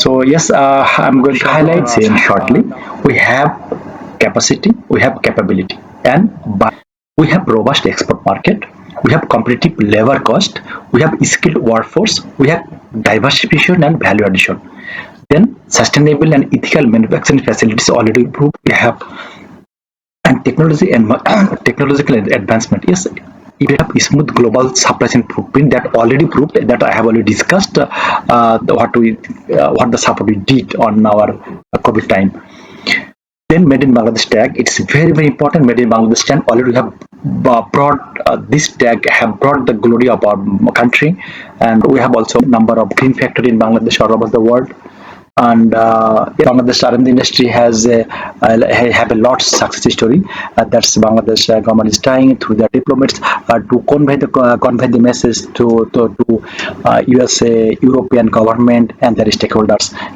So yes, I'm going to highlight same shortly. We have capacity, we have capability, and we have robust export market, we have competitive labor cost, we have skilled workforce, we have diversification and value addition. Then sustainable and ethical manufacturing facilities already improved. We have and technology and technological advancement. Yes, we have a smooth global supply chain footprint that already proved that I have already discussed what the support we did on our COVID time. Then made in Bangladesh tag, it's very very important. Made in Bangladesh tag already have brought this tag have brought the glory of our country, and we have also number of green factory in Bangladesh all over the world. And Bangladesh R&D industry has have a lot success story. That's Bangladesh government is trying through their diplomats to convey the message to USA, European government and their stakeholders.